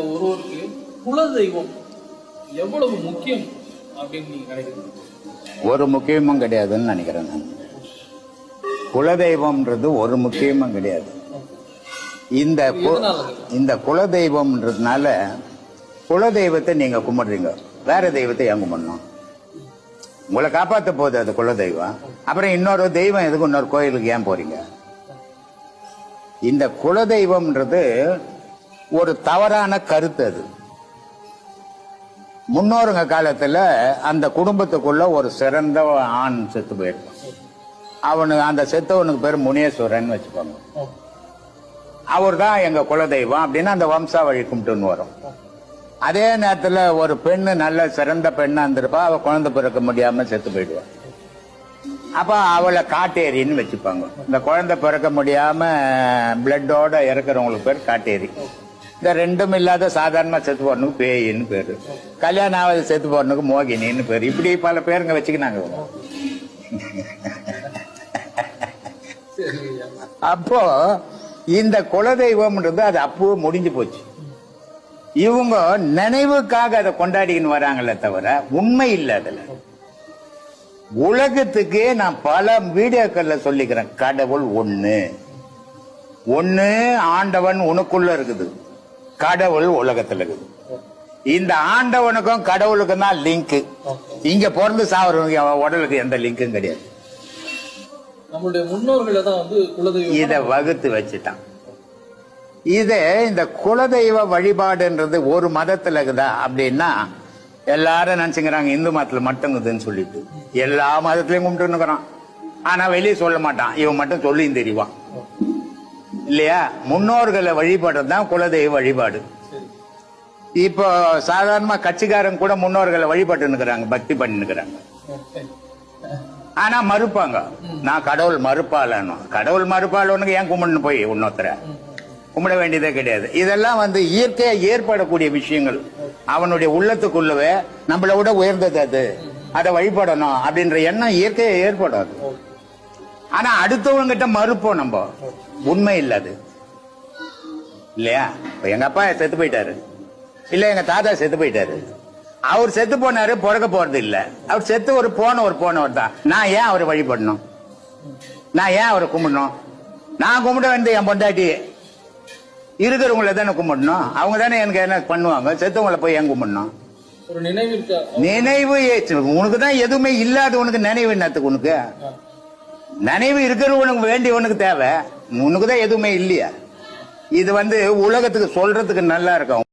ஒருவருக்கு குலதெய்வம் எவ்வளவு முக்கியம் அப்படின்னு நீங்க நினைக்கிறீங்க? ஒரு முக்கியமும் கிடையாதுன்னு நினைக்கிறேன் நான். குலதெய்வம்ன்றது ஒரு முக்கியமும் கிடையாது. இந்த குலதெய்வம்ன்றதுனால குலதெய்வத்தை நீங்க கும்பிடுறீங்க, வேற தெய்வத்தை ஏன் கும்பிடணும்? உங்களை காப்பாத்த போகுது அது குலதெய்வம். அப்புறம் இன்னொரு தெய்வம் எதுக்கு இன்னொரு கோயிலுக்கு ஏன் போறீங்க? இந்த குலதெய்வம்ன்றது ஒரு தவறான கருத்து. அது முன்னோருங்க காலத்துல அந்த குடும்பத்துக்குள்ள ஒரு சிறந்த ஆண் செத்து போயிருப்பான். அவனுக்கு அந்த செத்தவனுக்கு பேர் முனேஸ்வரன் வச்சுப்பாங்க. அவர் தான் எங்க குலதெய்வம் அப்படின்னு அந்த வம்சாவழி கும்பிட்டுன்னு வரும். அதே நேரத்துல ஒரு பெண்ணு நல்ல சிறந்த பெண்ணா இருந்திருப்பா, அவ குழந்தை பிறக்க முடியாம செத்து போயிடுவான். அப்ப அவளை காட்டேரின்னு வச்சுப்பாங்க. இந்த குழந்தை பிறக்க முடியாம பிளட்டோட இறக்குறவங்களுக்கு பேர் காட்டேரி. இந்த ரெண்டும் இல்லாத சாதாரணமா செத்து போறனுக்கு பேயின்னு பேரு, கல்யாணம் ஆவது செத்து போறனுக்கு மோகினின்னு பேரு. இப்படி பல பேருங்க வச்சுக்கினாங்க. அப்போ இந்த குலதெய்வம்ன்றது அது அப்போ முடிஞ்சு போச்சு. இவங்க நினைவுக்காக அதை கொண்டாடிக்கின்னு வராங்களே தவிர உண்மை இல்லை. அதுல உலகத்துக்கே நான் பல வீடியோக்கள்ல சொல்லிக்கிறேன், கடவுள் ஒண்ணு ஒண்ணு, ஆண்டவன் உனக்குள்ள இருக்குது, கடவுள் உலகத்துல இருக்குது. இந்த ஆண்டவனுக்கும் கடவுளுக்கும் தான் லிங்க். இங்க பிறந்து சாவறவங்க உடலுக்கு எந்த லிங்கும் கிடையாது. நம்மளுடைய முன்னோர்களை தான் குலதெய்வம் இத வகுத்து வச்சுட்டான். இந்த குலதெய்வ வழிபாடுன்றது ஒரு மதத்துல இருக்குதா அப்படின்னா எல்லாரும் நினைச்சுக்கிறாங்க இந்து மதத்துல மட்டுங்குதுன்னு சொல்லிட்டு. எல்லா மதத்திலையும் கும்பிட்டுன்னுக்குறான், ஆனா வெளியே சொல்ல மாட்டான். இவன் மட்டும் சொல்லியும் தெரிவான் இல்லையா? முன்னோர்களை வழிபாடுதான் குலதெய்வ வழிபாடு. இப்போ சாதாரணமா கட்சிக்காரங்க கூட முன்னோர்களை வழிபட்டு பக்தி பண்ணிக்கிறாங்க. ஆனா மறுப்பாங்க, நான் கடவுள் மறுப்பாளன்னு. கடவுள் மறுப்பாளனுக்கு ஏன் கும்பிடணும் போய் இன்னொருத்தர கும்பிட வேண்டியதே கிடையாது. இதெல்லாம் இயற்கையா ஏற்படக்கூடிய விஷயங்கள். அவனுடைய உள்ளத்துக்குள்ளவே நம்மளை விட உயர்ந்தது அது, அதை வழிபடணும் அப்படின்ற எண்ணம் இயற்கையா ஏற்படாது. ஆனா அடுத்தவங்க கிட்ட மறுப்போம் நம்ம, உண்மை இல்லாது இல்லையா? எங்க அப்பா செத்து போயிட்டாரு, இல்ல எங்க தாத்தா செத்து போயிட்டாரு, அவர் செத்து போனாரு, பிறக்க போறது இல்ல. அவர் செத்து ஒரு போனவர் தான். நான் ஏன் அவரை வழிபடணும்? நான் ஏன் அவரை கும்பிடணும்? நான் கும்பிட வேண்டிய என் பொண்டாட்டி இருக்கிறவங்கள தானே கும்பிடணும். அவங்க தானே எனக்கு என்ன பண்ணுவாங்க. செத்தவங்களை போய் ஏன் கும்பிடணும்? நினைவு உனக்கு தான் எதுவுமே இல்லாத உனக்கு நினைவு என்னத்துக்கு? உனக்கு நினைவு இருக்கிறவனுக்கு வேண்டியவனுக்கு தேவை, உனக்கு தான் எதுவுமே இல்லையா? இது உலகத்துக்கு சொல்றதுக்கு நல்லா இருக்கும்.